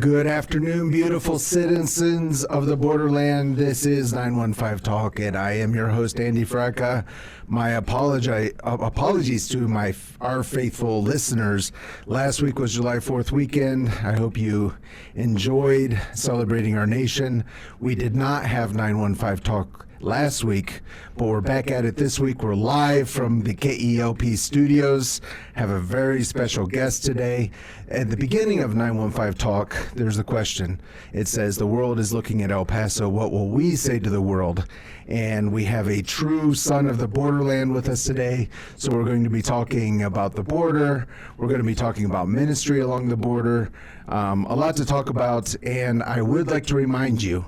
Good afternoon, beautiful citizens of the Borderland. This is 915 Talk, and I am your host, Andy Fracca. My apologies to our faithful listeners. Last week was July 4th weekend. I hope you enjoyed celebrating our nation. We did not have 915 Talk last week, but we're back at it this week. We're live from the KELP studios. Have a very special guest today. At the beginning of 915 Talk, there's a question. It says, the world is looking at El Paso. What will we say to the world? And we have a true son of the borderland with us today. So we're going to be talking about the border. We're going to be talking about ministry along the border. A lot to talk about. And I would like to remind you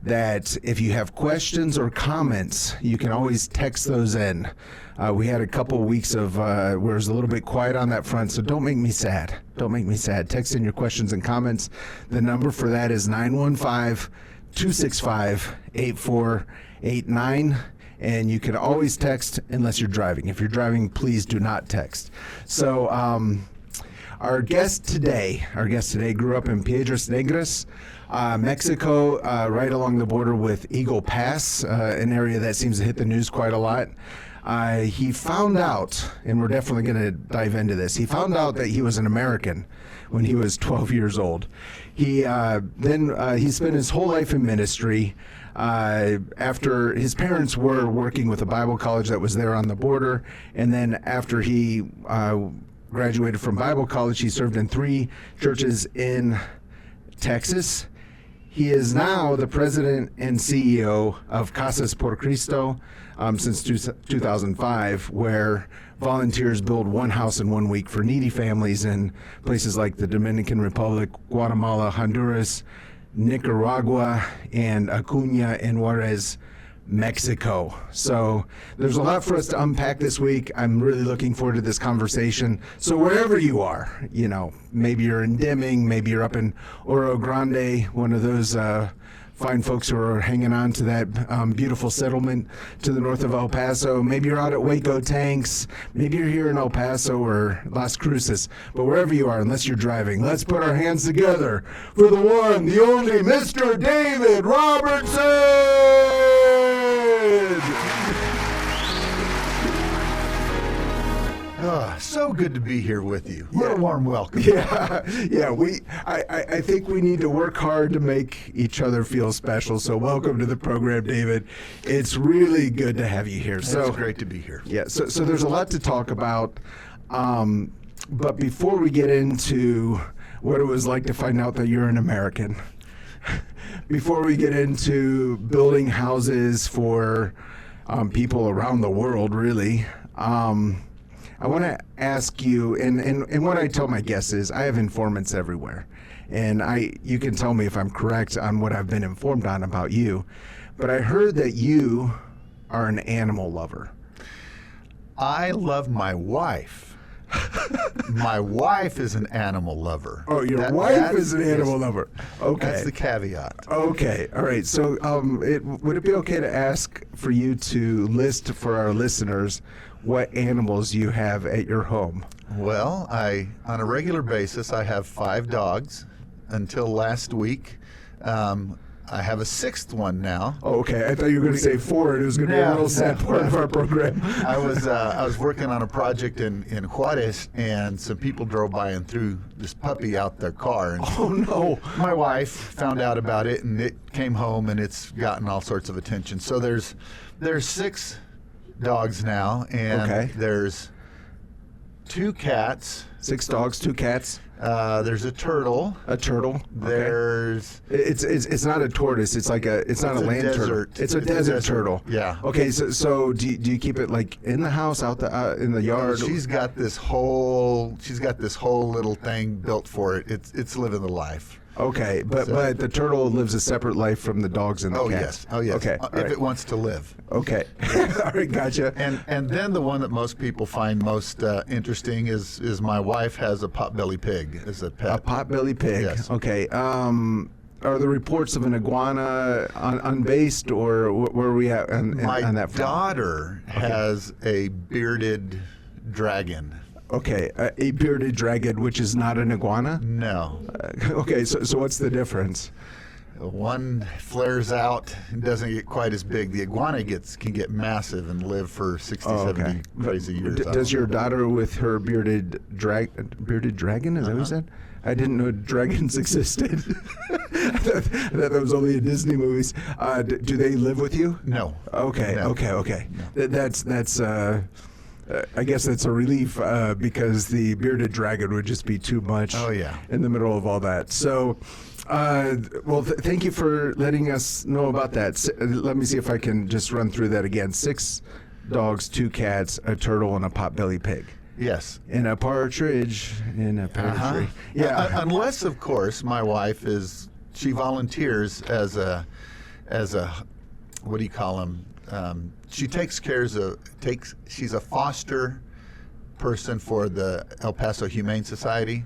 that if you have questions or comments, you can always text those in. We had a couple weeks of where it was a little bit quiet on that front, so don't make me sad. Don't make me sad. Text in your questions and comments. The number for that is 915-265-8489. And you can always text unless you're driving. If you're driving, please do not text. So our guest today grew up in Piedras Negras, Mexico, right along the border with Eagle Pass, an area that seems to hit the news quite a lot. He found out, and we're definitely going to dive into this, he found out that he was an American when he was 12 years old. He spent his whole life in ministry. After his parents were working with a Bible college that was there on the border, and then after he graduated from Bible college, he served in 3 churches in Texas. He is now the president and CEO of Casas por Cristo since 2005, where volunteers build one house in 1 week for needy families in places like the Dominican Republic, Guatemala, Honduras, Nicaragua, and Acuña and Juarez, Mexico. So there's a lot for us to unpack this week. I'm really looking forward to this conversation. So wherever you are, maybe you're in Deming, maybe you're up in Oro Grande, one of those fine folks who are hanging on to that beautiful settlement to the north of El Paso. Maybe you're out at Waco Tanks. Maybe you're here in El Paso or Las Cruces. But wherever you are, unless you're driving, let's put our hands together for the one, the only Mr. David Robertson! So good to be here with you. What a warm welcome. Yeah. I think we need to work hard to make each other feel special. So welcome to the program, David. It's really good to have you here. It's great to be here. Yeah. So there's a lot to talk about. But before we get into what it was like to find out that you're an American, before we get into building houses for people around the world, really, I want to ask you, and what I tell my guests is I have informants everywhere, and you can tell me if I'm correct on what I've been informed on about you, but I heard that you are an animal lover. I love my wife. My wife is an animal lover. Oh, your wife is an animal lover. Okay. That's the caveat. Okay. All right. So would it be okay to ask for you to list for our listeners what animals you have at your home? Well, on a regular basis, I have 5 dogs. Until last week, I have a 6th one now. Oh, okay. I thought you were going to say 4, and it was going to be a little sad part of our program. I was working on a project in Juarez, and some people drove by and threw this puppy out their car. And oh, no. My wife found out about it, and it came home, and it's gotten all sorts of attention. So there's 6 dogs now, and there's 2 cats. 6 dogs, 2 cats. There's a turtle. A turtle. There's it's not a tortoise. It's not a land turtle. It's a desert turtle. Yeah. Okay. So do you keep it like in the house, out in the yard? She's got this whole little thing built for it. It's living the life. Okay, but the turtle lives a separate life from the dogs and the cats. Oh yes. Okay. If it wants to live. Okay. All right, gotcha. And then the one that most people find most interesting is my wife has a potbelly pig as a pet. A potbelly pig. Yes. Okay. Are the reports of an iguana unbased, or where are we at on that front? My daughter has a bearded dragon. Okay, a bearded dragon, which is not an iguana? No. Okay, so what's the difference? One flares out and doesn't get quite as big. The iguana can get massive and live for 60, 70 crazy years. Does your daughter with her bearded dragon, is that what you said? I didn't know dragons existed. I thought that was only in Disney movies. Do they live with you? No. Okay, No. okay. No. That's I guess that's a relief because the bearded dragon would just be too much in the middle of all that. So, thank you for letting us know about that. Let me see if I can just run through that again. 6 dogs, 2 cats, a turtle, and a potbelly pig. Yes. And a partridge in a pear tree. Yeah. Unless, of course, my wife she volunteers as a what do you call them? She she's a foster person for the El Paso Humane Society.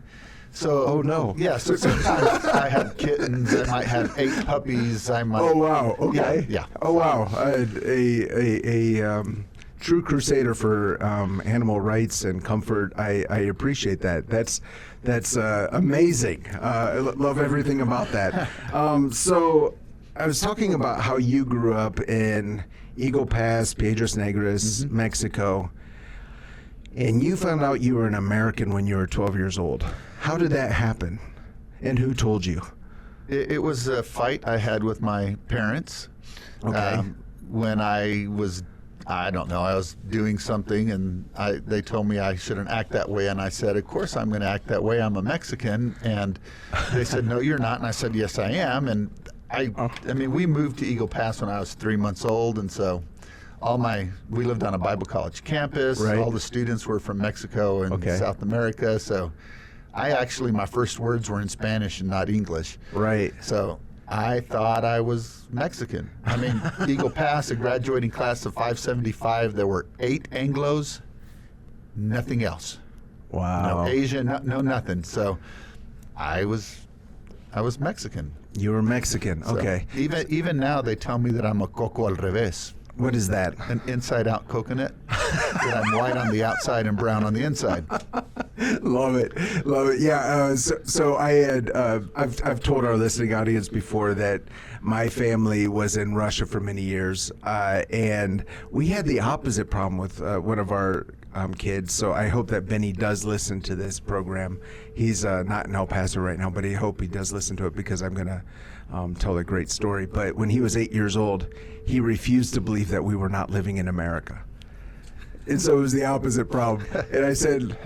So, oh no. Yeah, so sometimes I have kittens, I might have 8 puppies, I might. Oh wow, okay. Yeah. Oh wow, a true crusader for animal rights and comfort. I appreciate that. That's amazing. I love everything about that. So I was talking about how you grew up in Eagle Pass, Piedras Negras, Mexico, and you found out you were an American when you were 12 years old. How did that happen, and who told you? It was a fight I had with my parents. Okay. When I was doing something, and they told me I shouldn't act that way, and I said, of course I'm going to act that way. I'm a Mexican. And they said, no, you're not. And I said, yes, I am. And I mean, we moved to Eagle Pass when I was 3 months old, and so we lived on a Bible college campus. Right. All the students were from Mexico and South America, so my first words were in Spanish and not English. Right. So I thought I was Mexican. I mean, Eagle Pass, a graduating class of 575, there were 8 Anglos, nothing else. Wow. No Asian, no nothing. So I was Mexican. You were Mexican. So okay. Even now they tell me that I'm a coco al revés. What is that? An inside-out coconut. That I'm white on the outside and brown on the inside. Love it. Yeah. So I had I've told our listening audience before that my family was in Russia for many years, and we had the opposite problem with one of our kids. So I hope that Benny does listen to this program. He's not in El Paso right now, but I hope he does listen to it because I'm gonna tell a great story. But when he was 8 years old, he refused to believe that we were not living in America. And so it was the opposite problem. And I said,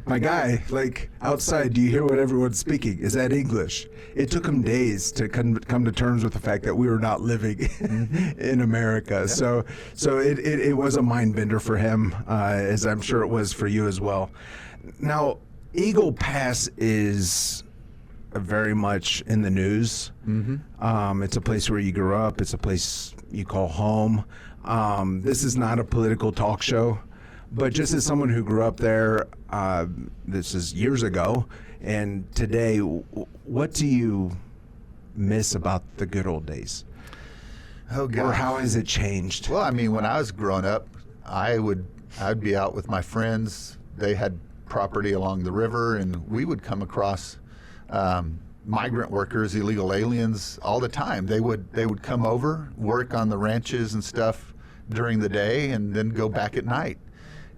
my guy, like outside, do you hear what everyone's speaking? Is that English? It took him days to come to terms with the fact that we were not living in America. Yeah. So it was a mind bender for him, as I'm sure it was for you as well. Now, Eagle Pass is very much in the news. It's a place where you grew up. It's a place you call home. This is not a political talk show, but just as someone who grew up there, this is years ago, and today, what do you miss about the good old days? Oh, God. Or how has it changed? Well, I mean, when I was growing up, I'd be out with my friends. They had property along the river, and we would come across migrant workers, illegal aliens, all the time. They would come over, work on the ranches and stuff during the day, and then go back at night.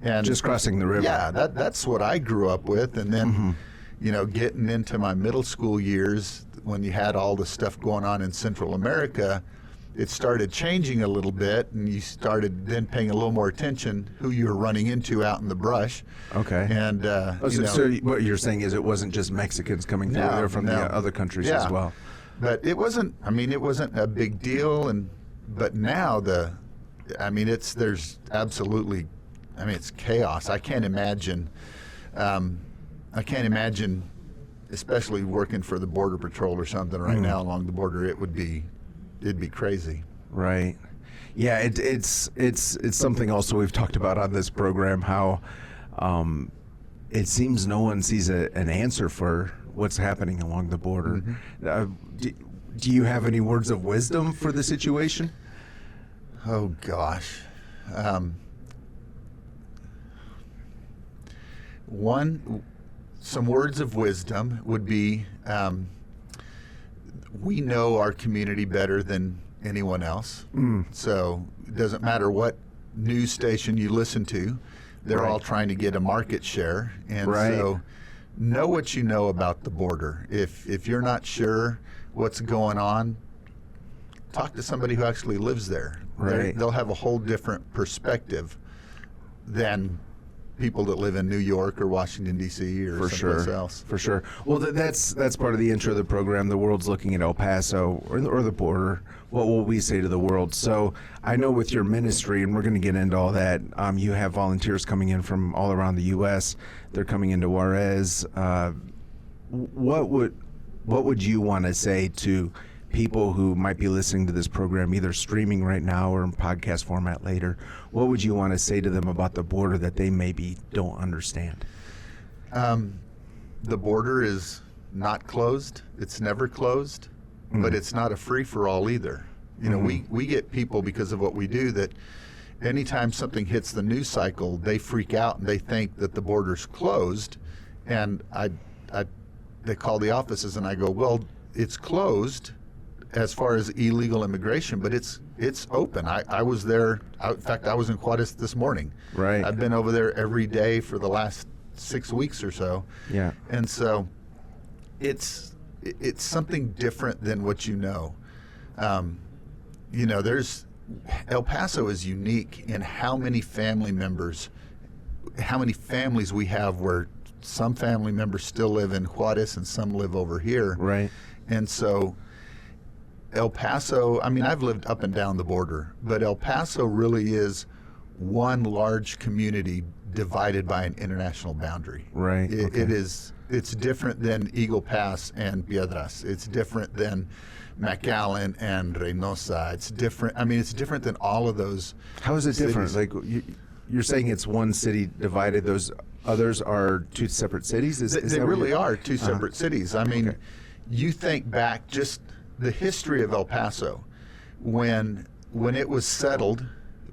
And just crossing the river. Yeah, that's what I grew up with. And then, getting into my middle school years, when you had all the stuff going on in Central America, it started changing a little bit, and you started then paying a little more attention who you were running into out in the brush. Okay. And so what you're saying is it wasn't just Mexicans coming through there from the other countries as well. But it wasn't a big deal. But now it's chaos. I can't imagine, especially working for the Border Patrol or something right now along the border. It'd be crazy. Right. Yeah. It's something also we've talked about on this program, how it seems no one sees an answer for what's happening along the border. Do you have any words of wisdom for the situation? Oh gosh. some words of wisdom would be, we know our community better than anyone else. So it doesn't matter what news station you listen to, they're all trying to get a market share. And so know what you know about the border. If you're not sure what's going on, talk to somebody who actually lives there. They'll have a whole different perspective than people that live in New York or Washington, D.C. or someplace else. For sure. Well, that's part of the intro of the program. The world's looking at El Paso or the border. What will we say to the world? So I know with your ministry, and we're going to get into all that, you have volunteers coming in from all around the U.S. They're coming into Juarez. What would you want to say to people who might be listening to this program, either streaming right now or in podcast format later? What would you want to say to them about the border that they maybe don't understand? The border is not closed. It's never closed, but it's not a free-for-all either. You know, we get people, because of what we do, that anytime something hits the news cycle, they freak out and they think that the border's closed. And they call the offices and I go, well, it's closed as far as illegal immigration, but it's open. I was there. In fact, I was in Juarez this morning. Right. I've been over there every day for the last 6 weeks or so. Yeah. And so it's something different than what you know. You know, El Paso is unique in how many families we have, where some family members still live in Juarez and some live over here. Right. And so El Paso, I mean, I've lived up and down the border, but El Paso really is one large community divided by an international boundary. Right. It's different than Eagle Pass and Piedras. It's different than McAllen and Reynosa. It's different. I mean, it's different than all of those. How is it different? Like you're saying it's one city divided. Those others are two separate cities? They really are two separate cities. I mean, you think back just the history of El Paso, when it was settled,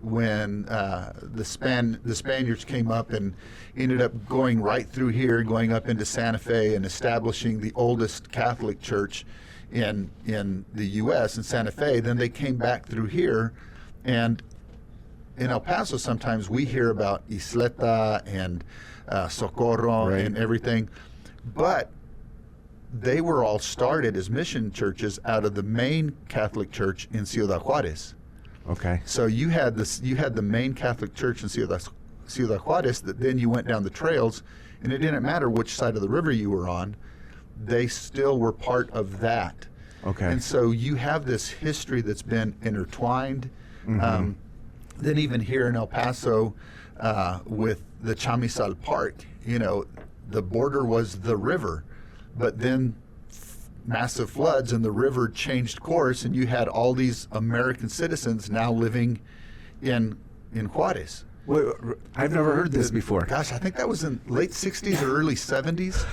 when the Spaniards came up and ended up going right through here, going up into Santa Fe and establishing the oldest Catholic church in the U.S. in Santa Fe. Then they came back through here, and in El Paso sometimes we hear about Isleta and Socorro and everything, but they were all started as mission churches out of the main Catholic church in Ciudad Juarez. Okay. So you had the main Catholic church in Ciudad Juarez that then you went down the trails, and it didn't matter which side of the river you were on, they still were part of that. Okay. And so you have this history that's been intertwined. Then even here in El Paso, with the Chamizal Park, you know, the border was the river, but then massive floods and the river changed course, and you had all these American citizens now living in Juarez. Wait, I've never heard this before. Gosh, I think that was in late 60s or early 70s.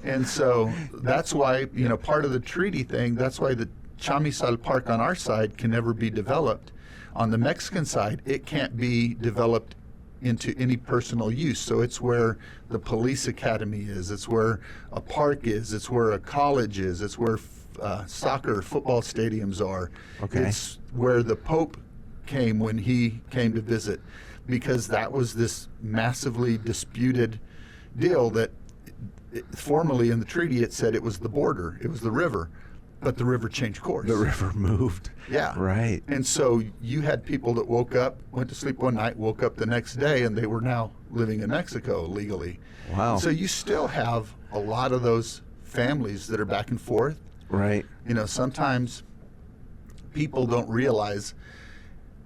And so that's why, you know, part of the treaty thing, that's why the Chamizal Park on our side can never be developed. On the Mexican side, it can't be developed into any personal use. So it's where the police academy is, it's where a park is, it's where a college is, it's where soccer, football stadiums are. Okay. It's where the Pope came when he came to visit, because that was this massively disputed deal that formally in the treaty it said it was the border, it was the river, but the river changed course. The river moved. Yeah. Right. And so you had people that woke up, went to sleep one night, woke up the next day, and they were now living in Mexico legally. Wow. So you still have a lot of those families that are back and forth. Right. You know, sometimes people don't realize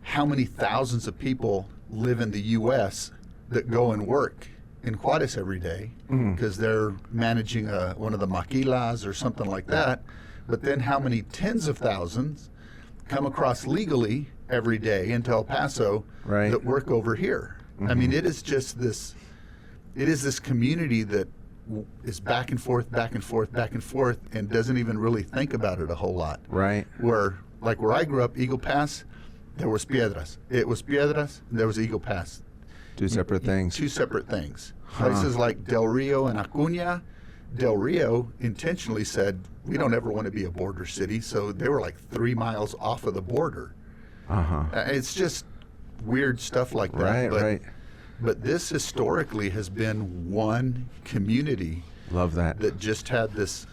how many thousands of people live in the U.S. that go and work in Juarez every day because they're managing one of the maquilas or something like that. But then how many tens of thousands come across legally every day into El Paso that work over here? I mean, it is just this, it is this community that is back and forth, back and forth, back and forth, and doesn't even really think about it a whole lot. Right. Where I grew up, Eagle Pass, there was Piedras. It was Piedras, and there was Eagle Pass. Two separate things. Two separate things. Places like Del Rio and Acuña. Del Rio intentionally said, we don't ever want to be a border city, so they were like 3 miles off of the border. It's just weird stuff like that. Right. But this historically has been one community. Love that just had this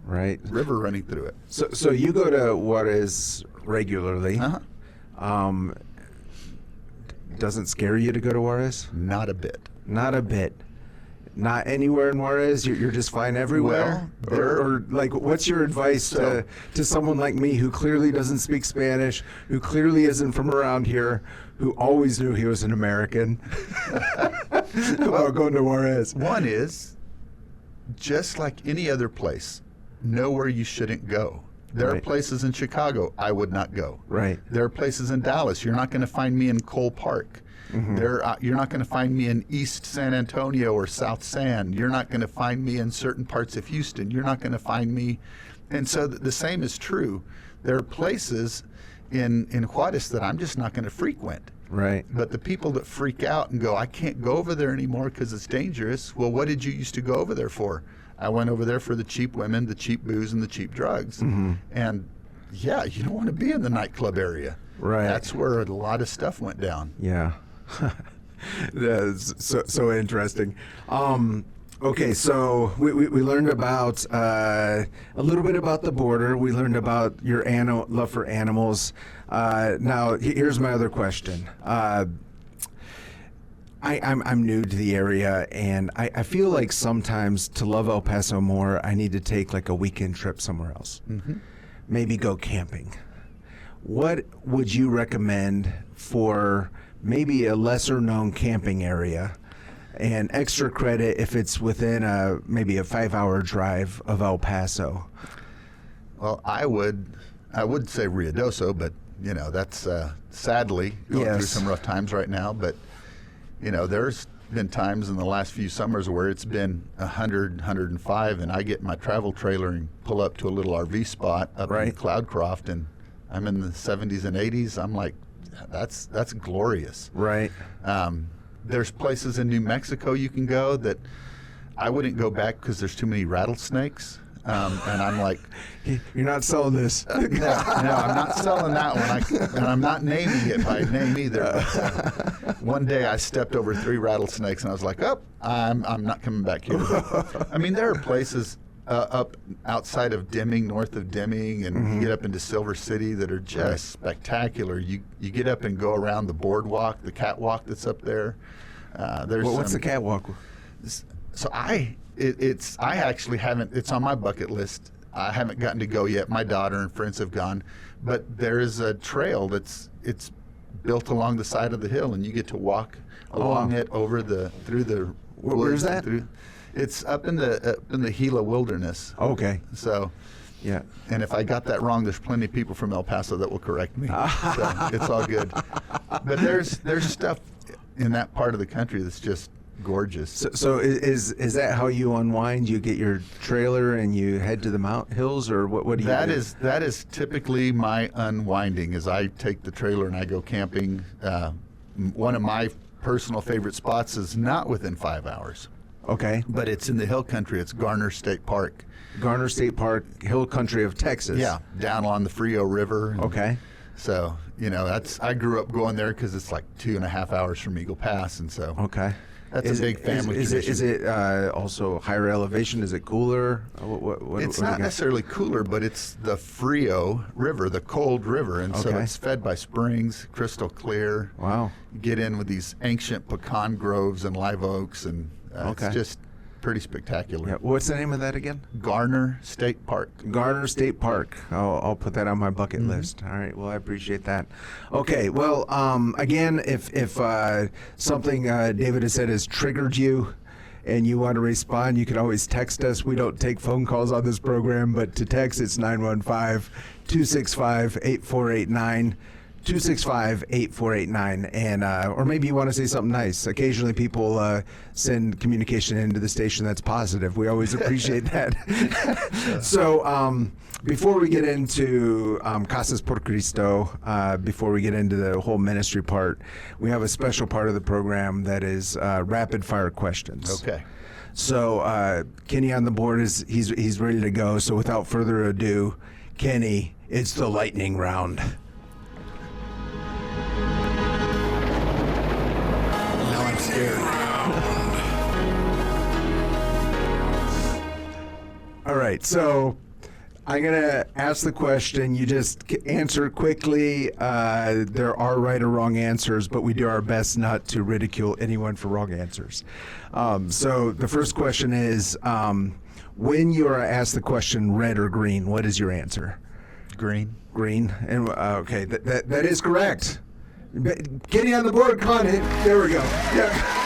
river running through it. So you go to Juarez regularly. Doesn't scare you to go to Juarez? Not a bit. Not a bit. Not anywhere in Juarez. You're just fine everywhere. Well, or like, what's your advice to someone like me who clearly doesn't speak Spanish, who clearly isn't from around here, who always knew he was an American, about going to Juarez? One is, just like any other place, know where you shouldn't go. There are places in Chicago I would not go. Right. There are places in Dallas. You're not going to find me in Cole Park. You're not going to find me in East San Antonio or South San. You're not going to find me in certain parts of Houston. You're not going to find me. And so the same is true. There are places in Juarez that I'm just not going to frequent. Right. But the people that freak out and go, I can't go over there anymore because it's dangerous. Well, what did you used to go over there for? I went over there for the cheap women, the cheap booze, and the cheap drugs. And yeah, you don't want to be in the nightclub area. Right. That's where a lot of stuff went down. Yeah. That's so interesting. Okay, so we learned about a little bit about the border. We learned about your love for animals. Now, here's my other question. I'm new to the area, and I feel like sometimes to love El Paso more, I need to take like a weekend trip somewhere else. Maybe go camping. What would you recommend for maybe a lesser-known camping area, and extra credit if it's within maybe a 5-hour drive of El Paso? Well, I would say Ruidoso, but that's sadly going through some rough times right now. But there's been times in the last few summers where it's been 100, 105, and I get in my travel trailer and pull up to a little RV spot up in Cloudcroft, and I'm in the 70s and 80s. I'm like, that's glorious. Right. There's places in New Mexico you can go that I wouldn't go back because there's too many rattlesnakes. And I'm like, you're not selling this. No, I'm not selling that one. And I'm not naming it by name either. But, one day I stepped over 3 rattlesnakes, and I was like, I'm not coming back here. I mean, there are places up outside of Deming, north of Deming, and you get up into Silver City that are just spectacular. You get up and go around the boardwalk, the catwalk that's up there. What's the catwalk? So I actually haven't. It's on my bucket list. I haven't gotten to go yet. My daughter and friends have gone, but there is a trail it's built along the side of the hill, and you get to walk along it through the. Where's that? It's up in the Gila Wilderness. Okay. So. Yeah. And if I got that wrong, there's plenty of people from El Paso that will correct me. So it's all good. But there's stuff in that part of the country that's just gorgeous. So is that how you unwind? You get your trailer and you head to the hills, or what do you do? That is typically my unwinding, is I take the trailer and I go camping. One of my personal favorite spots is not within 5 hours. Okay. But it's in the hill country. It's Garner State Park. Garner State Park, hill country of Texas. Yeah, down on the Frio River. Okay. So, I grew up going there because it's like 2.5 hours from Eagle Pass, and so. Okay. That's a big family tradition. Is it also higher elevation? Is it cooler? It's not necessarily cooler, but it's the Frio River, the cold river, and so it's fed by springs, crystal clear. Wow. You get in with these ancient pecan groves and live oaks, and it's just pretty spectacular. Yeah. What's the name of that again? Garner State Park. Garner State Park. I'll put that on my bucket list. All right. Well, I appreciate that. Okay. Well, again, if something David has said has triggered you and you want to respond, you can always text us. We don't take phone calls on this program, but to text, it's 915-265-8489. 265-8489, and or maybe you want to say something nice. Occasionally people send communication into the station that's positive. We always appreciate that. So before we get into Casas por Cristo, before we get into the whole ministry part, we have a special part of the program that is rapid fire questions. Okay. So Kenny on the board he's ready to go. So without further ado, Kenny, it's the lightning round. Now I'm scared. All right, so I'm going to ask the question. You just answer quickly. There are right or wrong answers, but we do our best not to ridicule anyone for wrong answers. So the first question is, when you are asked the question red or green, what is your answer? Green. Green. And okay, that is correct. Kenny on the board, come on, there we go. Yeah.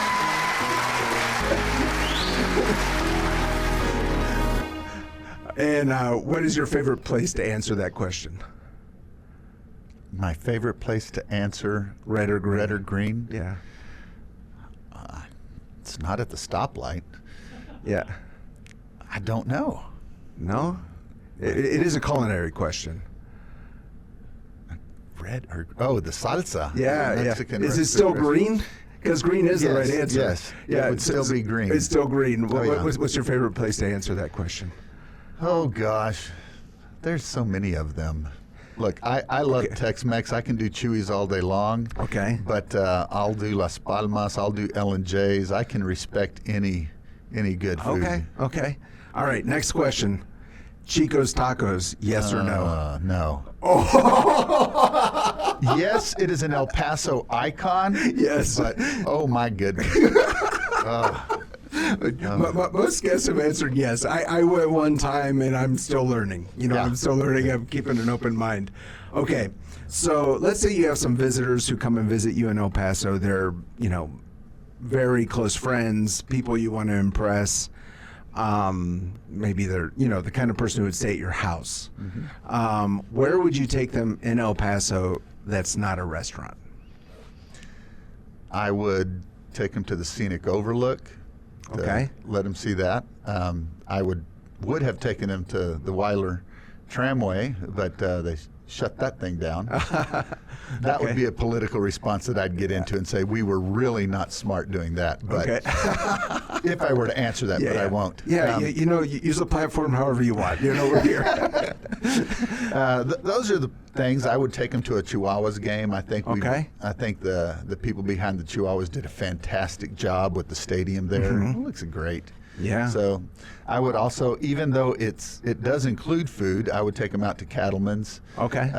And what is your favorite place to answer that question? My favorite place to answer red or green. Red or green? Yeah. It's not at the stoplight. Yeah. I don't know. No? It is a culinary question. Red or the salsa. Yeah, Mexican Is it still green? Because green is the right answer. Yes. Yeah, it would still be green. It's still green. Yeah. What's your favorite place to answer that question? Oh gosh, there's so many of them. Look, I love Tex-Mex. I can do Chuy's all day long. Okay. But I'll do Las Palmas. I'll do L&J's. I can respect any good food. Okay. All right. Next question. Chico's Tacos, yes or no? No. Oh. Yes, it is an El Paso icon. Yes. But oh my goodness. Most guests have answered yes. I went one time and I'm still learning. I'm still learning. I'm keeping an open mind. Okay, so let's say you have some visitors who come and visit you in El Paso. They're, very close friends, people you want to impress. Maybe they're, the kind of person who would stay at your house. Mm-hmm. Where would you take them in El Paso that's not a restaurant? I would take them to the Scenic Overlook. Okay. Let them see that. I would have taken them to the Weiler Tramway, but they shut that thing down. That would be a political response that I'd get into and say we were really not smart doing that. But if I were to answer that, I won't. Yeah, you use the platform however you want. We're here. Those are the things. I would take them to a Chihuahuas game. I think I think the people behind the Chihuahuas did a fantastic job with the stadium there. Mm-hmm. It looks great. Yeah. So I would also, even though it does include food, I would take them out to Cattleman's. Okay.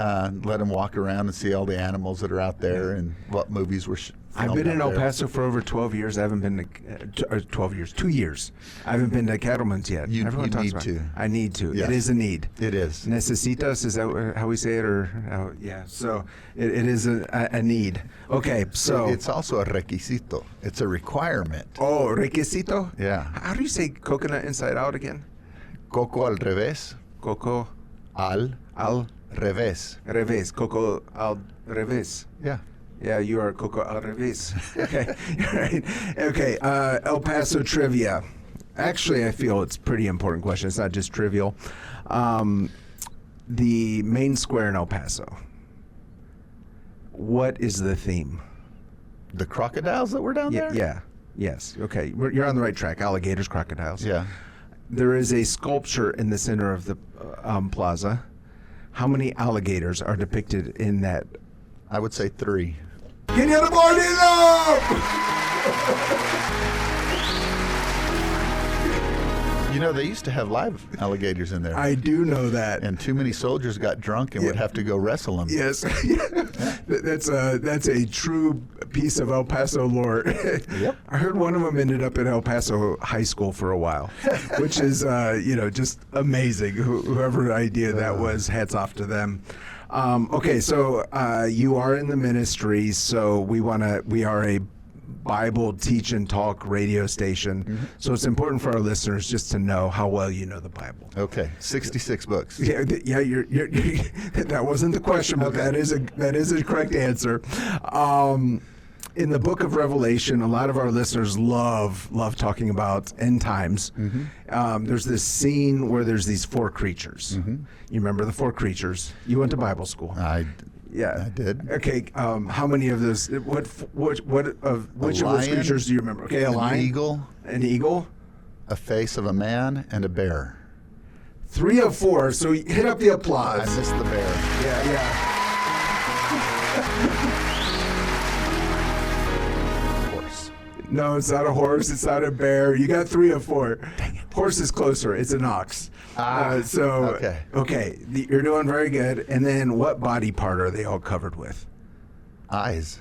Let them walk around and see all the animals that are out there and what movies were filmed. I've been in El Paso for over 12 years. I haven't been to 12 years, 2 years. I haven't been to Cattleman's yet. Everyone talks about it. I need to. Yes. It is a need. It is. Necesitas, is that how we say it? Or yeah. So it is a need. Okay. So it's also a requisito. It's a requirement. Oh, requisito? Yeah. How do you say coconut inside out again? Coco al revés. Coco al revés. Revés. Coco al revés. Yeah. Yeah, you are Coco al revés. Okay. Right. Okay. El Paso trivia. Actually, I feel it's a pretty important question. It's not just trivial. The main square in El Paso. What is the theme? The crocodiles that were down there? Yeah. Yes. Okay. You're on the right track. Alligators, crocodiles. Yeah. There is a sculpture in the center of the plaza. How many alligators are depicted in that? I would say 3. Get on the board, they used to have live alligators in there. I do know that. And too many soldiers got drunk and would have to go wrestle them. Yes. That's a true piece of El Paso lore. Yep. I heard one of them ended up in El Paso High School for a while, which is, just amazing. Whoever idea that was, hats off to them. Okay, so you are in the ministry, so we are a Bible teach and talk radio station. So it's important for our listeners just to know how well you know the Bible. Okay, 66 books. Yeah, you're that wasn't the question, but that is a correct answer. In the book of Revelation, a lot of our listeners love talking about end times. There's this scene where there's these 4 creatures. You remember the 4 creatures? You went to Bible school. I did. Okay, how many of those? Which of those creatures do you remember? Okay, a lion, an eagle, a face of a man, and a bear. 3 of 4. So hit up the applause. I missed the bear. Yeah. No, it's not a horse. It's not a bear. You got 3 of 4. Dang it. Horse is closer. It's an ox. Okay. You're doing very good. And then what body part are they all covered with? Eyes.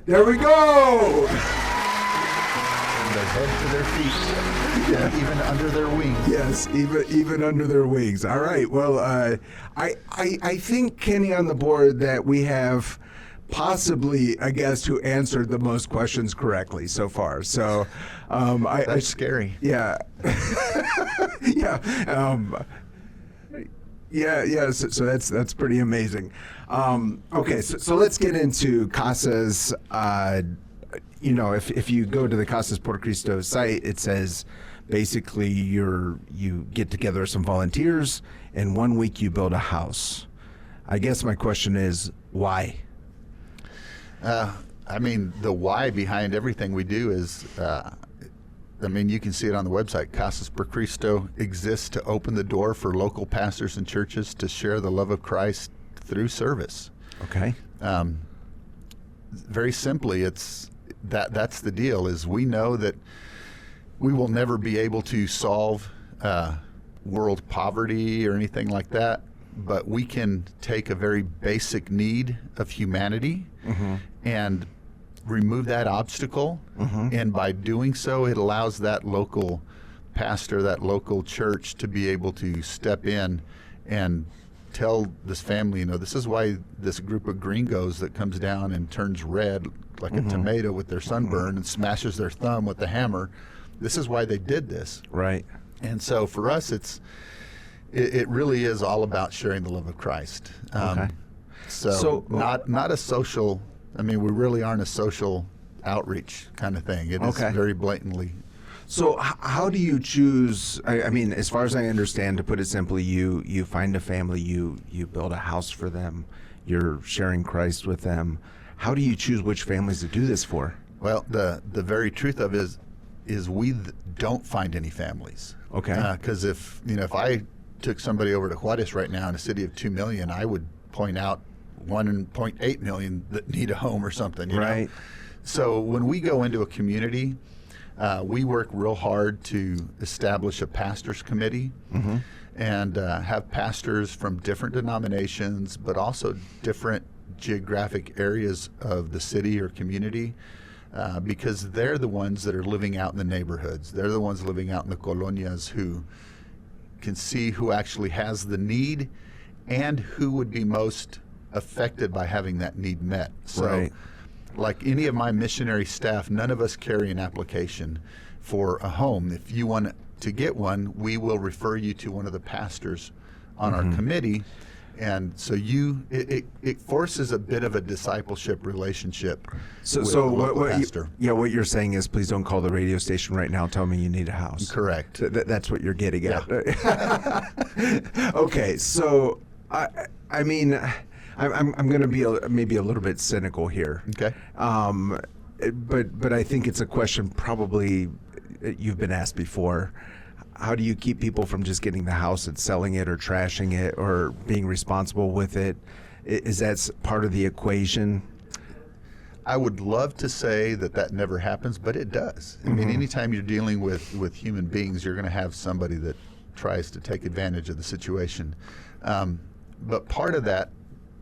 There we go. From their head to their feet. Yeah, even under their wings. Yes, even under their wings. All right. Well, I think, Kenny, on the board that we have possibly a guest who answered the most questions correctly so far. So that's scary. Yeah. Yeah. So that's pretty amazing. Okay, so let's get into Casas. If you go to the Casas por Cristo site, it says basically you get together some volunteers and 1 week you build a house. I guess my question is why? The why behind everything we do is, you can see it on the website. Casas por Cristo exists to open the door for local pastors and churches to share the love of Christ through service. Okay. Very simply, that's the deal. Is we know that we will never be able to solve world poverty or anything like that, but we can take a very basic need of humanity and remove that obstacle. And by doing so, it allows that local pastor, that local church to be able to step in and tell this family, this is why this group of gringos that comes down and turns red like a tomato with their sunburn and smashes their thumb with the hammer, this is why they did this. Right. And so for us, it really is all about sharing the love of Christ. So not a social, we really aren't a social outreach kind of thing. It is very blatantly. So how do you choose, as far as I understand, to put it simply, you find a family, you build a house for them, you're sharing Christ with them. How do you choose which families to do this for? Well, the very truth of it is we don't find any families. Okay. Because if I took somebody over to Juarez right now in a city of 2 million, I would point out 1.8 million that need a home or something. You know? So when we go into a community, we work real hard to establish a pastors committee and have pastors from different denominations, but also different geographic areas of the city or community, because they're the ones that are living out in the neighborhoods. They're the ones living out in the colonias who can see who actually has the need and who would be most affected by having that need met. So like any of my missionary staff, none of us carry an application for a home. If you want to get one, we will refer you to one of the pastors on our committee. And so it forces a bit of a discipleship relationship with the local pastor. What you're saying is, please don't call the radio station right now. Tell me you need a house. Correct. That's what you're getting at. Okay, so I'm going to be maybe a little bit cynical here. Okay. But I think it's a question probably you've been asked before. How do you keep people from just getting the house and selling it or trashing it or being responsible with it? Is that part of the equation? I would love to say that never happens, but it does. I mean, anytime you're dealing with human beings, you're going to have somebody that tries to take advantage of the situation. But part of that,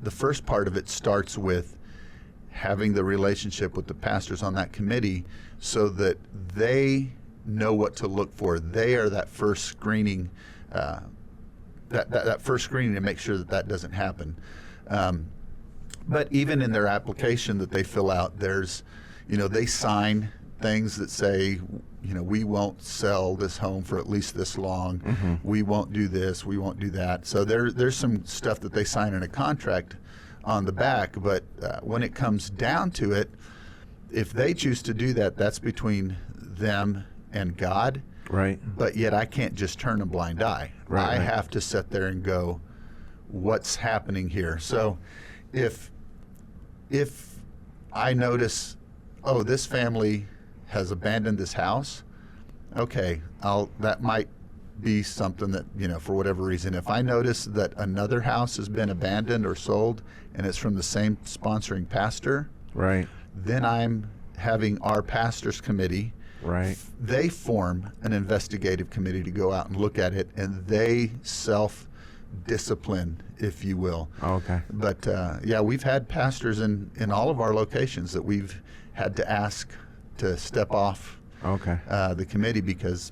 the first part of it starts with having the relationship with the pastors on that committee so that they know what to look for. They are that first screening, that first screening to make sure that doesn't happen. But even in their application that they fill out, there's, they sign things that say, we won't sell this home for at least this long. Mm-hmm. We won't do this. We won't do that. So there's some stuff that they sign in a contract on the back. But when it comes down to it, if they choose to do that, that's between them and God. Right. But yet I can't just turn a blind eye. Right, I right. have to sit there and go, what's happening here? So if I notice, oh, this family has abandoned this house, okay, that might be something that, for whatever reason. If I notice that another house has been abandoned or sold and it's from the same sponsoring pastor, Right. then I'm having our pastors committee. Right. They form an investigative committee to go out and look at it, and they self-discipline, if you will. Oh, okay. But we've had pastors in all of our locations that we've had to ask to step off Okay. the committee because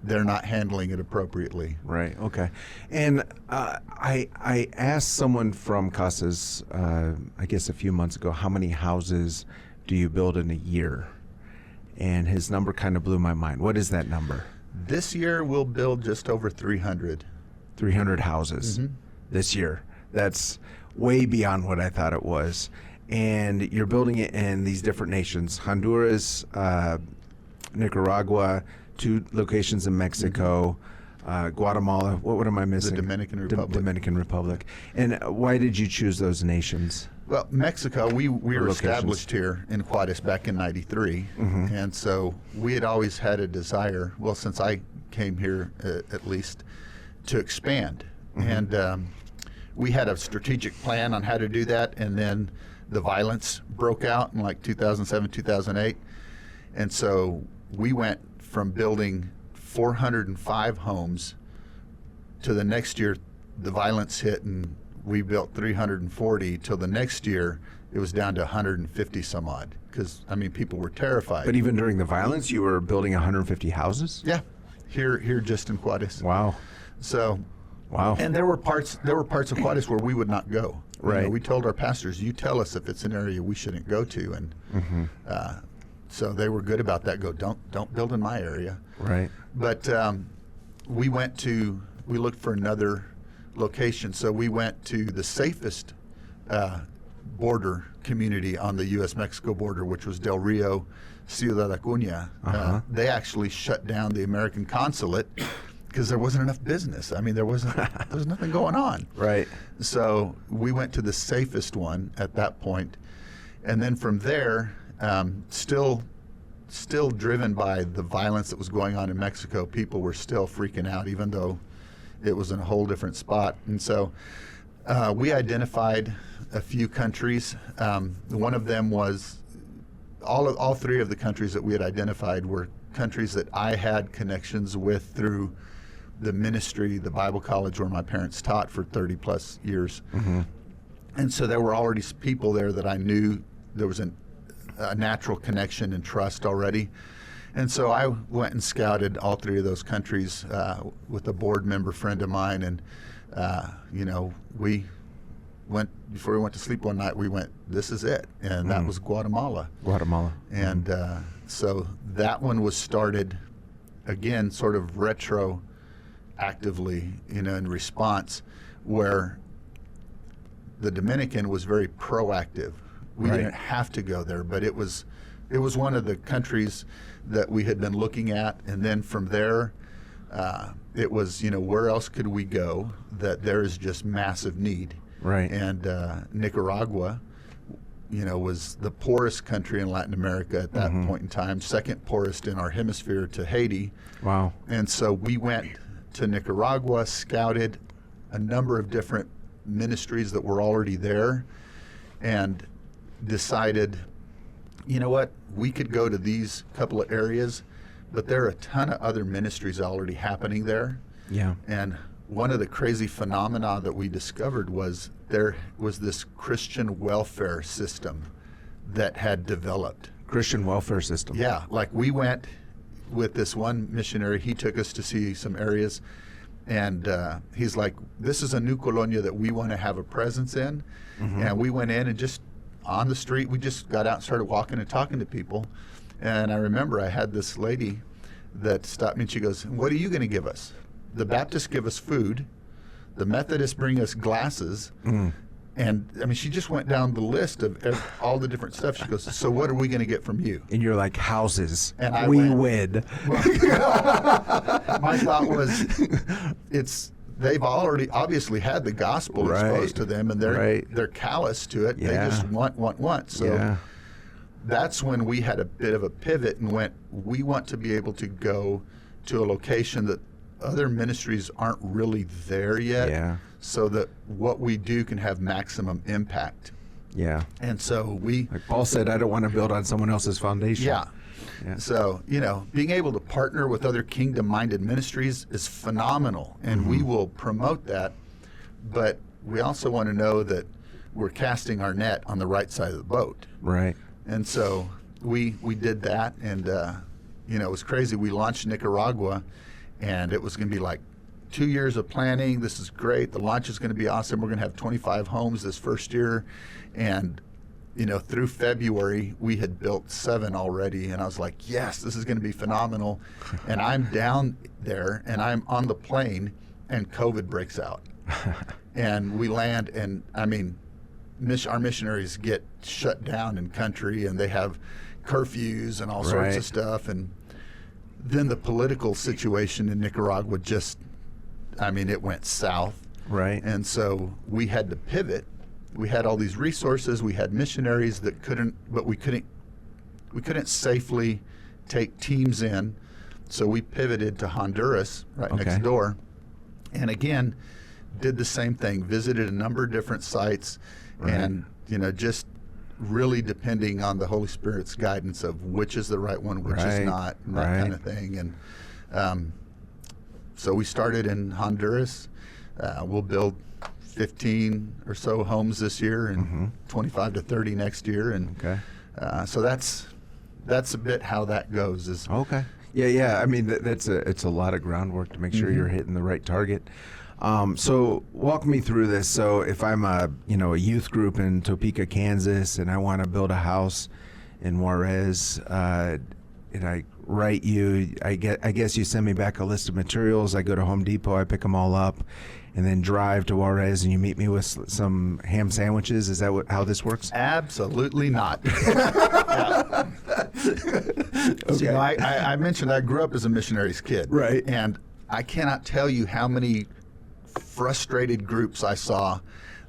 they're not handling it appropriately. Right. Okay. And I asked someone from Casas, I guess a few months ago, how many houses do you build in a year? And his number kind of blew my mind. What is that number? This year we'll build just over 300. 300 houses this year. That's way beyond what I thought it was. And you're building it in these different nations: Honduras, Nicaragua, 2 locations in Mexico, Guatemala. What am I missing? The Dominican Republic. Dominican Republic. And why did you choose those nations? Well, Mexico, we were Locations. established here in Juarez back in '93, and so we had always had a desire, well, since I came here at least, to expand. And we had a strategic plan on how to do that, and then the violence broke out in like 2007, 2008. And so we went from building 405 homes to the next year, the violence hit and we built 340 till the next year it was down to 150 some odd because people were terrified. But even during the violence, you were building 150 houses? Yeah, here just in Juarez. Wow. So, wow. And there were parts of Juarez where we would not go. Right. We told our pastors, you tell us if it's an area we shouldn't go to, and so they were good about that. Go, don't build in my area. Right. But we looked for another location. So we went to the safest border community on the U.S.-Mexico border, which was Del Rio, Ciudad Acuña. They actually shut down the American consulate because there wasn't enough business. There was nothing going on. Right. So we went to the safest one at that point, and then from there, still driven by the violence that was going on in Mexico, people were still freaking out, even though it was in a whole different spot. And so we identified a few countries. One of them was all 3 of the countries that we had identified were countries that I had connections with through the ministry, the Bible college where my parents taught for 30 plus years. And so there were already people there that I knew. There was a natural connection and trust already. And so I went and scouted all 3 of those countries with a board member friend of mine. And, we went, before we went to sleep one night, we went, this is it. And that was Guatemala. And so that one was started, again, sort of retroactively, in response, where the Dominican was very proactive. We didn't have to go there, but it was one of the countries that we had been looking at, and then from there, it was, where else could we go that there is just massive need. Right. And Nicaragua, was the poorest country in Latin America at that point in time, second poorest in our hemisphere to Haiti. Wow. And so we went to Nicaragua, scouted a number of different ministries that were already there, and decided, you know what, we could go to these couple of areas, but there are a ton of other ministries already happening there. Yeah. And one of the crazy phenomena that we discovered was there was this Christian welfare system that had developed. Christian welfare system. Yeah, like we went with this one missionary. He took us to see some areas, and he's like, this is a new colonia that we want to have a presence in. And we went in and just on the street. We just got out and started walking and talking to people. And I remember I had this lady that stopped me and she goes, "What are you going to give us? The Baptists give us food. The Methodists bring us glasses." And I mean, she just went down the list of all the different stuff. She goes, "So what are we going to get from you?" And you're like, houses. And I we went, wed. My thought was, they've already obviously had the gospel exposed to them, and they're callous to it. Yeah. They just want. So that's when we had a bit of a pivot and went, we want to be able to go to a location that other ministries aren't really there yet. Yeah. So that what we do can have maximum impact. Yeah. And so like Paul said, I don't want to build on someone else's foundation. Yeah. Yeah. So, being able to partner with other kingdom-minded ministries is phenomenal, and we will promote that. But we also want to know that we're casting our net on the right side of the boat. Right. And so we did that, and it was crazy. We launched Nicaragua, and it was going to be like 2 years of planning. This is great. The launch is going to be awesome. We're going to have 25 homes this first year. And, through February, we had built 7 already. And I was like, yes, this is going to be phenomenal. And I'm down there, and I'm on the plane, and COVID breaks out. And we land, and I mean, our missionaries get shut down in country, and they have curfews and all sorts of stuff. And then the political situation in Nicaragua it went south. Right. And so we had to pivot. We had all these resources. We had missionaries that we couldn't safely take teams in. So we pivoted to Honduras next door. And again, did the same thing, visited a number of different sites and, just really depending on the Holy Spirit's guidance of which is the right one, which is not, and that kind of thing. And so we started in Honduras. We'll build 15 or so homes this year and 25 to 30 next year. And so that's a bit how that goes. Okay. Yeah. I mean, it's a lot of groundwork to make sure you're hitting the right target. So walk me through this. So if I'm a youth group in Topeka, Kansas, and I want to build a house in Juarez, and I write you, I guess you send me back a list of materials. I go to Home Depot, I pick them all up, and then drive to Juarez, and you meet me with some ham sandwiches. Is that how this works? Absolutely not. Okay. So, I mentioned I grew up as a missionary's kid. Right. And I cannot tell you how many frustrated groups I saw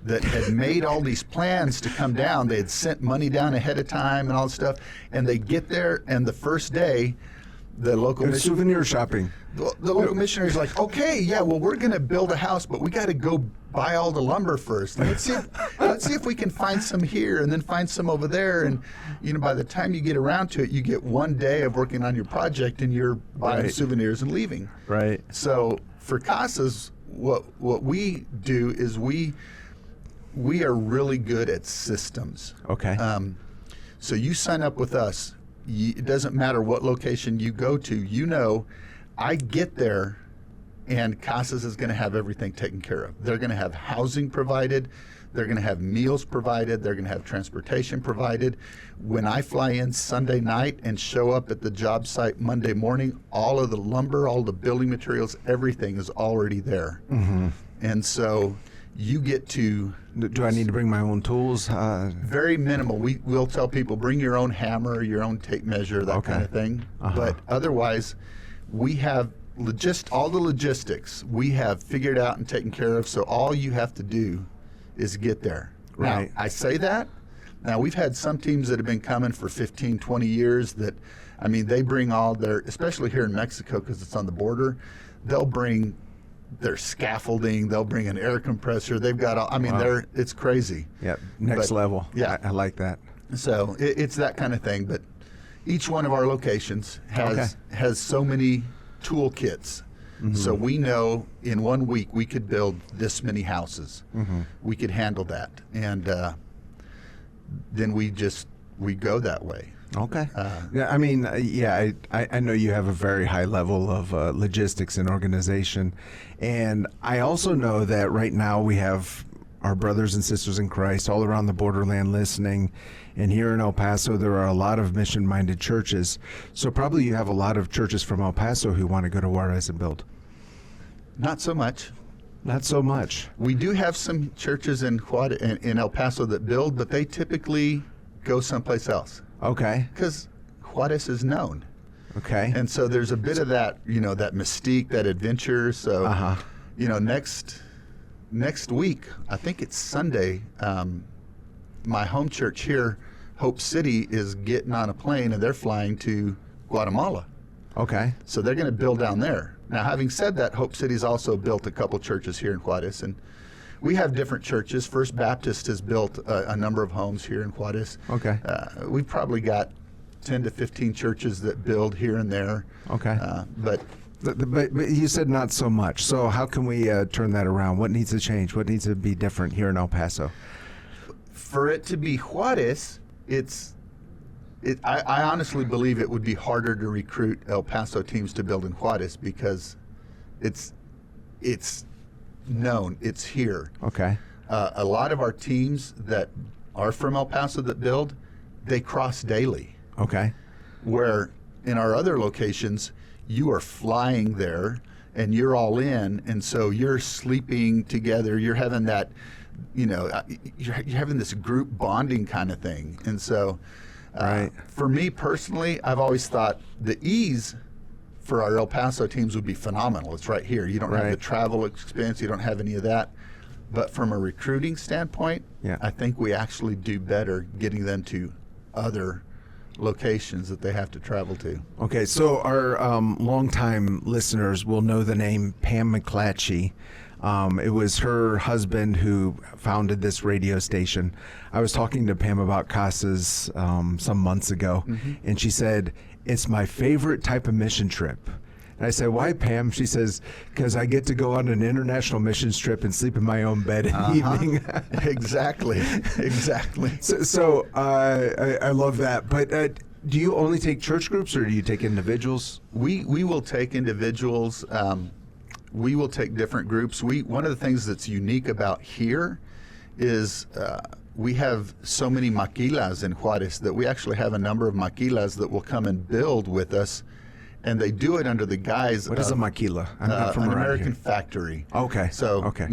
that had made all these plans to come down. They had sent money down ahead of time and all this stuff, and they get there, and the first day, the local souvenir shopping. The local missionary's like, okay, yeah, well, we're going to build a house, but we got to go buy all the lumber first. Let's see if we can find some here and then find some over there. And by the time you get around to it, you get one day of working on your project, and you're buying souvenirs and leaving. Right. So for Casas, what we do is we are really good at systems. Okay. So you sign up with us. It doesn't matter what location you go to. I get there, and Casas is going to have everything taken care of. They're going to have housing provided. They're going to have meals provided. They're going to have transportation provided. When I fly in Sunday night and show up at the job site Monday morning, all of the lumber, all the building materials, everything is already there. And so you get to... Do I need to bring my own tools? Very minimal. We'll tell people, bring your own hammer, your own tape measure, that kind of thing. But otherwise, we have all the logistics we have figured out and taken care of, so all you have to do is get there. Right. Now, I say that. Now, we've had some teams that have been coming for 15, 20 years that, they bring all their, especially here in Mexico because it's on the border, they'll bring their scaffolding, they'll bring an air compressor, they've got all, it's crazy. Yeah, next level. Yeah. I like that. So it's that kind of thing, but each one of our locations has so many toolkits. So we know in 1 week we could build this many houses. We could handle that, and then we go that way. Okay. I know you have a very high level of logistics and organization, and I also know that right now we have our brothers and sisters in Christ all around the borderland listening. And here in El Paso, there are a lot of mission-minded churches. So probably you have a lot of churches from El Paso who want to go to Juarez and build. Not so much. Not so much. We do have some churches in El Paso that build, but they typically go someplace else. Okay. Because Juarez is known. Okay. And so there's a bit of that, that mystique, that adventure. So, next week, I think it's Sunday, my home church here, Hope City, is getting on a plane and they're flying to Guatemala. Okay. So they're going to build down there. Now, having said that, Hope City's also built a couple churches here in Juarez, and we have different churches. First Baptist has built a number of homes here in Juarez. Okay. We've probably got 10 to 15 churches that build here and there. Okay. But you said not so much. So how can we turn that around? What needs to change? What needs to be different here in El Paso? For it to be Juarez, I honestly believe it would be harder to recruit El Paso teams to build in Juarez because it's known, it's here. Okay. A lot of our teams that are from El Paso that build, they cross daily. Okay. Where in our other locations, you are flying there and you're all in, and so you're sleeping together. You're having that, you're having this group bonding kind of thing. And so right. For me personally, I've always thought the ease for our El Paso teams would be phenomenal. It's right here. You don't have the travel expense. You don't have any of that. But from a recruiting standpoint, I think we actually do better getting them to other locations that they have to travel to. Okay, so our longtime listeners will know the name Pam McClatchy. It was her husband who founded this radio station. I was talking to Pam about Casas some months ago, and she said, "It's my favorite type of mission trip." And I said, "Why, Pam?" She says, "Because I get to go on an international missions trip and sleep in my own bed in the evening." Exactly. So I love that. But do you only take church groups or do you take individuals? We will take individuals. We will take different groups. One of the things that's unique about here is we have so many maquilas in Juarez that we actually have a number of maquilas that will come and build with us. And they do it under the guise What is a maquila? I'm not from an around American here. factory. Okay. So, okay.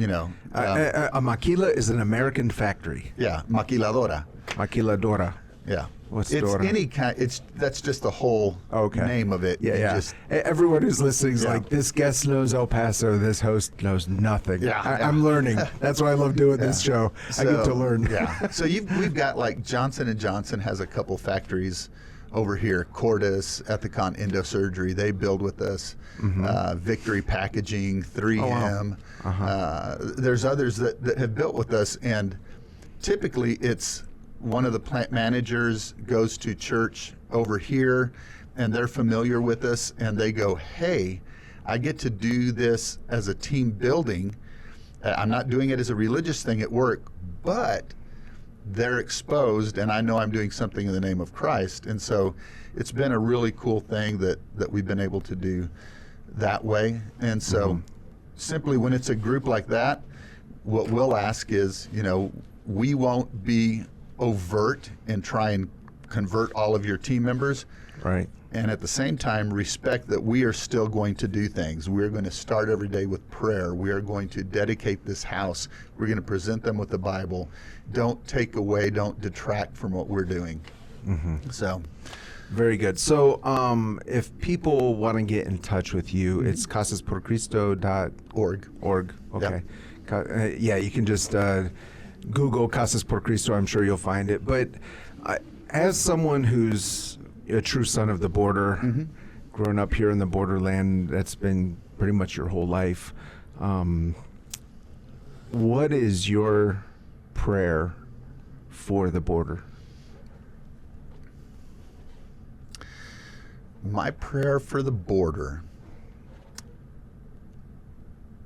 a A maquila is an American factory. Yeah, maquiladora. Maquiladora. Yeah. What's it's Dora? any kind. That's just the whole name of it. Yeah. Everyone who's listening is like, this guest knows El Paso. This host knows nothing. I'm learning. That's why I love doing this show. I get to learn. Yeah. So we've got like Johnson & Johnson has a couple factories over here. Cordis, Ethicon Endosurgery, they build with us. Victory Packaging, 3M. Oh, wow. There's others that have built with us, and typically it's one of the plant managers goes to church over here and they're familiar with us and they go, "Hey, I get to do this as a team building. I'm not doing it as a religious thing at work, but they're exposed and I know I'm doing something in the name of Christ." And so it's been a really cool thing that we've been able to do that way. And so simply when it's a group like that, what we'll ask is, we won't be overt and try and convert all of your team members. Right. And at the same time, respect that we are still going to do things. We're going to start every day with prayer. We are going to dedicate this house. We're going to present them with the Bible. Don't take away, don't detract from what we're doing. So. Very good. So if people want to get in touch with you, it's casasporcristo.org. Okay. Yep. You can just Google Casas por Cristo. I'm sure you'll find it. But as someone who's a true son of the border, growing up here in the borderland, that's been pretty much your whole life. What is your prayer for the border? My prayer for the border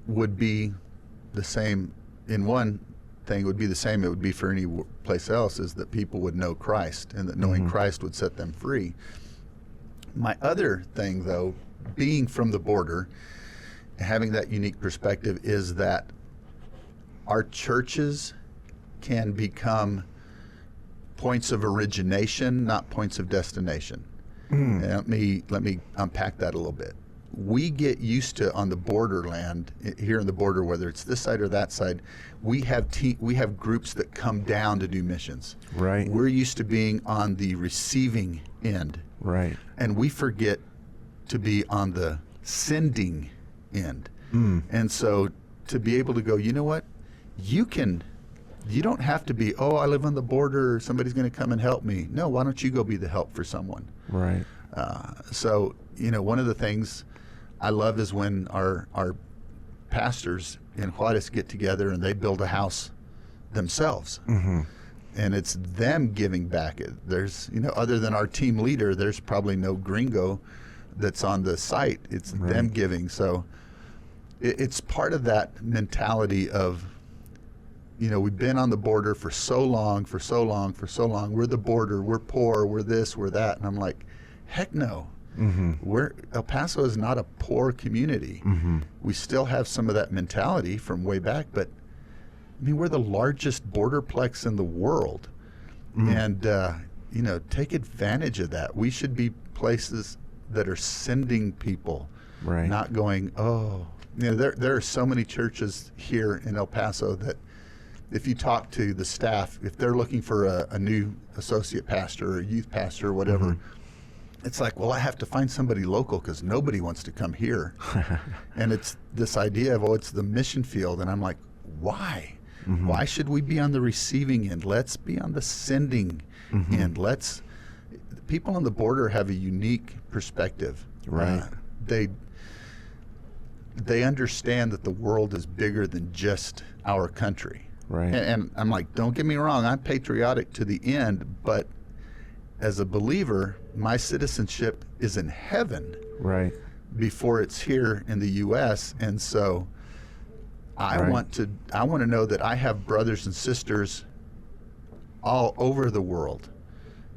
would be the same. In one thing, it would be the same. It would be for any place else, is that people would know Christ and that knowing Christ would set them free. My other thing, though, being from the border, having that unique perspective, is that our churches can become points of origination, not points of destination. And let me unpack that a little bit. We get used to, on the borderland, here in the border, whether it's this side or that side, we have groups that come down to do missions. Right. We're used to being on the receiving end. Right. And we forget to be on the sending end. And so to be able to go, you know what? You don't have to be, oh, I live on the border, somebody's going to come and help me. No, why don't you go be the help for someone? Right. So, one of the things I love is when our pastors in Juarez get together and they build a house themselves. And it's them giving back. There's, other than our team leader, there's probably no gringo that's on the site. It's them giving. So it's part of that mentality of, we've been on the border for so long. We're the border. We're poor. We're this. We're that. And I'm like, heck no. El Paso is not a poor community. We still have some of that mentality from way back, but we're the largest borderplex in the world. And, take advantage of that. We should be places that are sending people, not going, oh, there are so many churches here in El Paso that, if you talk to the staff, if they're looking for a new associate pastor or a youth pastor or whatever, it's like, well, I have to find somebody local because nobody wants to come here. And it's this idea of, it's the mission field. And I'm like, why? Why should we be on the receiving end? Let's be on the sending end. People on the border have a unique perspective. Right. They understand that the world is bigger than just our country. Right. And I'm like, don't get me wrong, I'm patriotic to the end, but as a believer, my citizenship is in heaven. Right. Before it's here in the U.S. And so I want to know that I have brothers and sisters all over the world,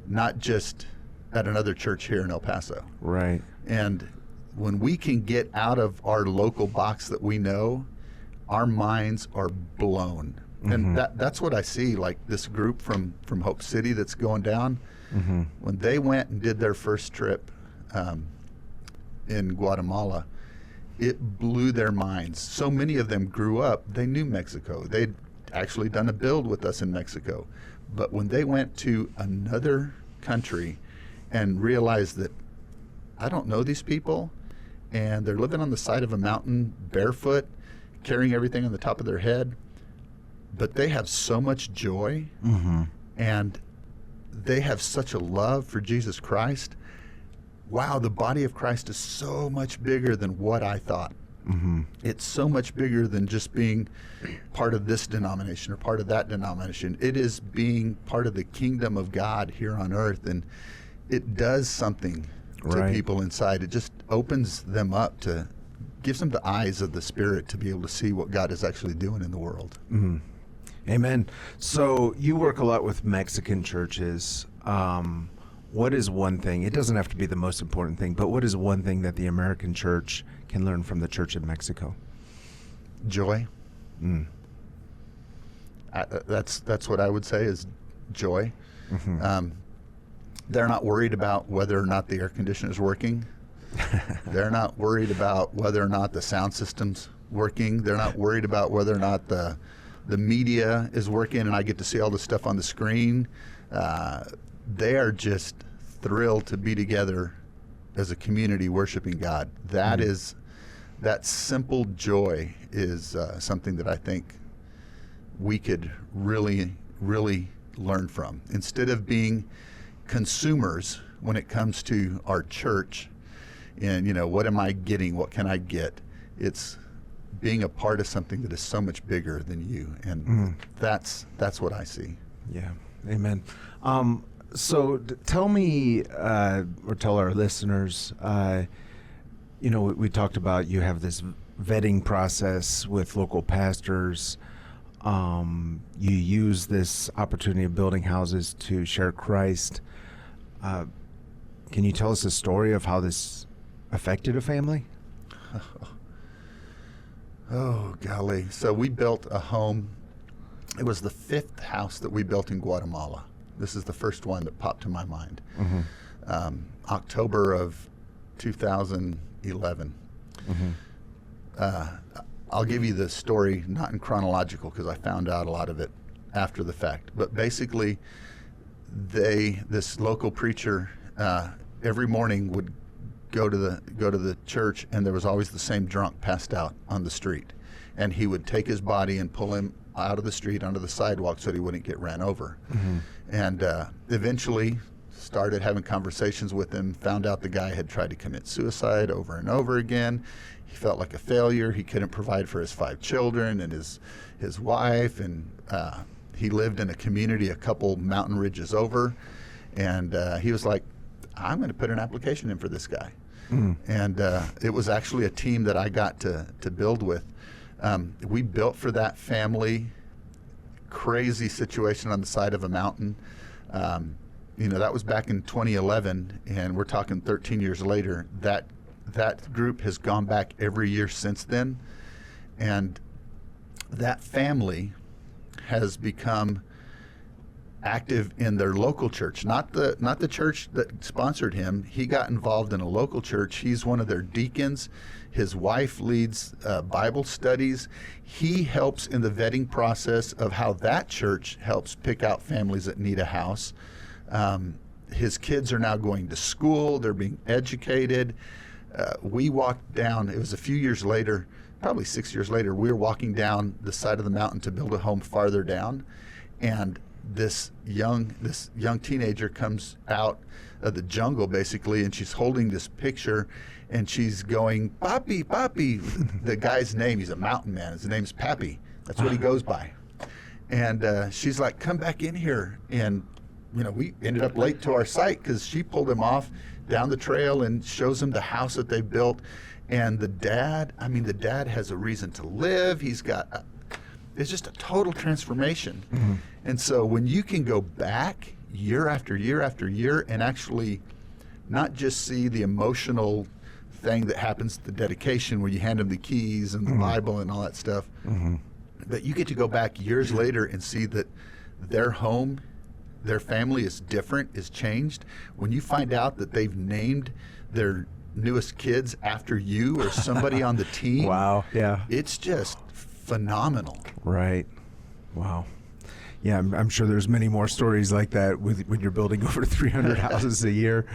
not just at another church here in El Paso. Right. And when we can get out of our local box that we know, our minds are blown. And that's what I see, like this group from Hope City that's going down. When they went and did their first trip in Guatemala, it blew their minds. So many of them grew up, they knew Mexico. They'd actually done a build with us in Mexico. But when they went to another country and realized that I don't know these people, and they're living on the side of a mountain barefoot, carrying everything on the top of their head, but they have so much joy, and they have such a love for Jesus Christ. Wow, the body of Christ is so much bigger than what I thought. It's so much bigger than just being part of this denomination or part of that denomination. It is being part of the kingdom of God here on earth, and it does something to people inside. It just opens them up to, gives them the eyes of the Spirit to be able to see what God is actually doing in the world. Amen. So you work a lot with Mexican churches. What is one thing, it doesn't have to be the most important thing, but what is one thing that the American church can learn from the church in Mexico? Joy. That's what I would say is joy. They're not worried about whether or not the air conditioner is working. They're not worried about whether or not the sound system's working. They're not worried about whether or not the media is working and I get to see all the stuff on the screen. They are just thrilled to be together as a community worshiping God. That is, that simple joy is something that I think we could really, really learn from. Instead of being consumers when it comes to our church and, what am I getting? What can I get? It's being a part of something that is so much bigger than you. And that's what I see. Yeah. Amen. So tell me, or tell our listeners, we talked about you have this vetting process with local pastors. You use this opportunity of building houses to share Christ. Can you tell us a story of how this affected a family? Oh, golly. So we built a home It was the 5th house that we built in Guatemala. This is the first one that popped to my mind. October of 2011. I'll give you the story, not in chronological, because I found out a lot of it after the fact. But basically, this local preacher every morning would go to the church, and there was always the same drunk passed out on the street, and he would take his body and pull him out of the street onto the sidewalk so that he wouldn't get ran over. And eventually started having conversations with him, found out the guy had tried to commit suicide over and over again. He felt like a failure. He couldn't provide for his 5 children and his wife, and he lived in a community a couple mountain ridges over. And he was like, I'm going to put an application in for this guy. And it was actually a team that I got to build with. We built for that family. Crazy situation on the side of a mountain. That was back in 2011, and we're talking 13 years later. That group has gone back every year since then, and that family has become active in their local church, not the church that sponsored him. He got involved in a local church. He's one of their deacons. His wife leads Bible studies. He helps in the vetting process of how that church helps pick out families that need a house. His kids are now going to school. They're being educated. We walked down, it was a few years later, probably 6 years later, we were walking down the side of the mountain to build a home farther down, and this young teenager comes out of the jungle basically, and she's holding this picture, and she's going, "Papi, Papi." The guy's name, he's a mountain man, his name's Pappy. That's what he goes by. And she's like, "Come back in here." And we ended up late to our site because she pulled him off down the trail and shows him the house that they built. And the dad has a reason to live. It's just a total transformation. And so when you can go back year after year after year and actually not just see the emotional thing that happens at the dedication where you hand them the keys and the Bible and all that stuff, but you get to go back years later and see that their home, their family is different, is changed. When you find out that they've named their newest kids after you or somebody on the team. Wow, yeah. It's just phenomenal. Right. Wow. Yeah, I'm sure there's many more stories like that when you're building over 300 houses a year.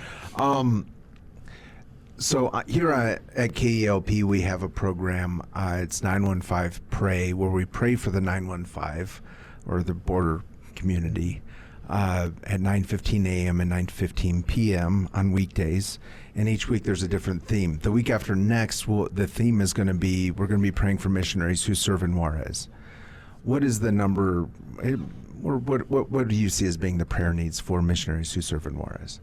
So here at KELP, we have a program. It's 915 Pray, where we pray for the 915 or the border community at 9:15 a.m. and 9:15 p.m. on weekdays. And each week there's a different theme. The week after next, the theme is going to be, we're going to be praying for missionaries who serve in Juarez. What is the number, or what do you see as being the prayer needs for missionaries who serve in Juarez?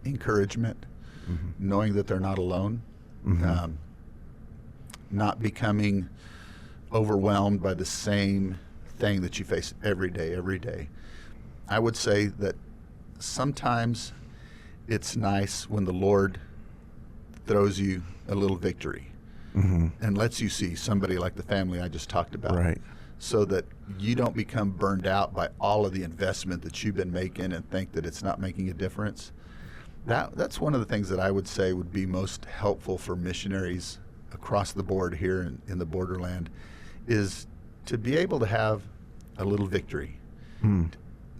Encouragement, knowing that they're not alone, not becoming overwhelmed by the same thing that you face every day. I would say that sometimes it's nice when the Lord throws you a little victory and lets you see somebody like the family I just talked about, right? So that you don't become burned out by all of the investment that you've been making and think that it's not making a difference. That's one of the things that I would say would be most helpful for missionaries across the board here in the borderland, is to be able to have a little victory.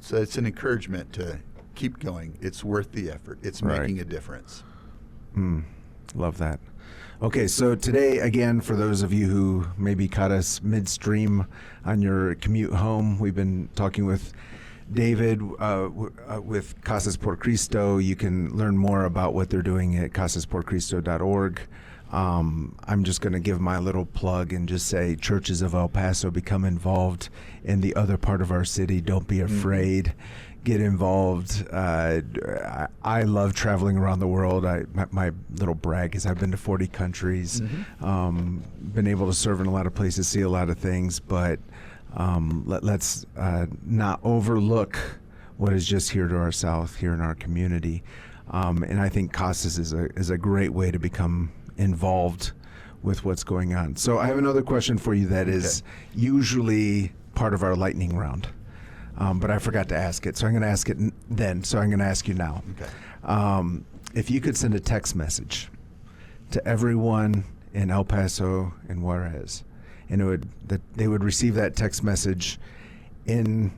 So it's an encouragement to keep going. It's worth the effort. It's making a difference. Love that. Okay, so today, again, for those of you who maybe caught us midstream on your commute home, we've been talking with David with Casas por Cristo. You can learn more about what they're doing at casasporcristo.org. I'm just going to give my little plug and just say, churches of El Paso, become involved in the other part of our city. Don't be afraid. Get involved. I love traveling around the world. My little brag is I've been to 40 countries, been able to serve in a lot of places, see a lot of things, but let's not overlook what is just here to our south, here in our community. And I think Casas is a great way to become involved with what's going on. So I have another question for you that is usually part of our lightning round. But I forgot to ask it, so I'm going to ask it then. So I'm going to ask you now. Okay. If you could send a text message to everyone in El Paso and Juarez, and they would receive that text message in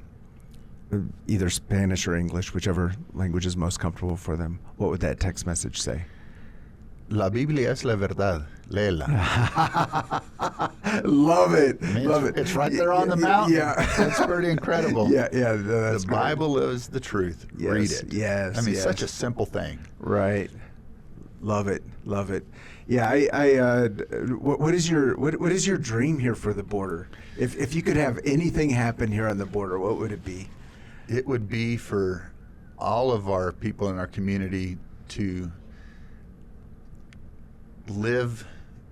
either Spanish or English, whichever language is most comfortable for them, what would that text message say? La Biblia es la verdad. Léela. Love it. I mean, Love it. It's right there on the mountain. Yeah. It's pretty incredible. Yeah, that's the great. Bible is the truth. Yes, Read it. yes, I mean, yes. such a simple thing. Right. Love it. Yeah, what is your dream here for the border? If you could have anything happen here on the border, what would it be? It would be for all of our people in our community to live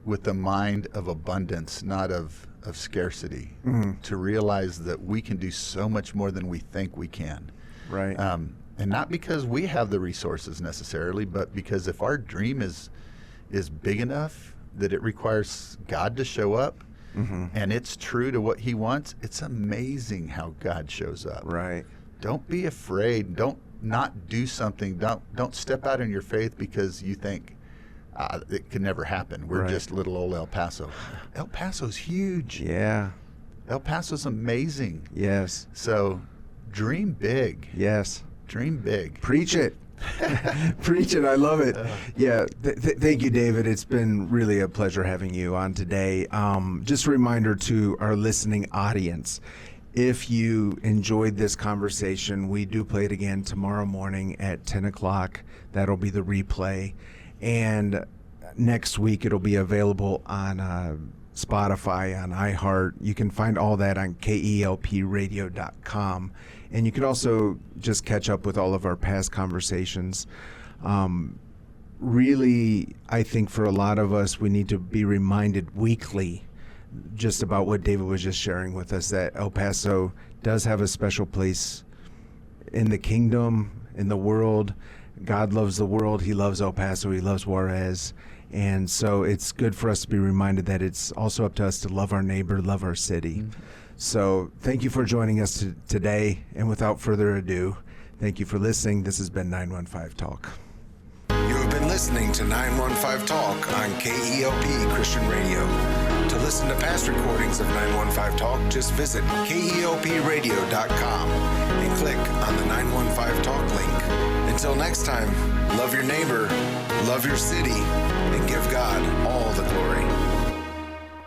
with the mind of abundance, not of scarcity. Mm-hmm. To realize that we can do so much more than we think we can. Right. And not because we have the resources necessarily, but because if our dream is big enough that it requires God to show up, Mm-hmm. and it's true to what He wants, it's amazing how God shows up. Right. Don't be afraid. Don't not do something. Don't step out in your faith because you think it could never happen. We're Right. just little old El Paso. El Paso's huge. Yeah. El Paso's amazing. Yes. So dream big. Yes. Dream big. Preach it. Preach it. I love it. Yeah. Thank you, David. It's been really a pleasure having you on today. Just a reminder to our listening audience, if you enjoyed this conversation, we do play it again tomorrow morning at 10 o'clock. That'll be the replay. And next week, it'll be available on Spotify, on iHeart. You can find all that on kelpradio.com. And you can also just catch up with all of our past conversations. Really, I think for a lot of us, we need to be reminded weekly just about what David was just sharing with us, that El Paso does have a special place in the kingdom, in the world. God loves the world. He loves El Paso. He loves Juarez. And so it's good for us to be reminded that it's also up to us to love our neighbor, love our city. Mm-hmm. So thank you for joining us today. And without further ado, thank you for listening. This has been 915 Talk. You have been listening to 915 Talk on KELP Christian Radio. To listen to past recordings of 915 Talk, just visit KELPradio.com and click on the 915 Talk link. Until next time, love your neighbor, love your city, and give God all the glory.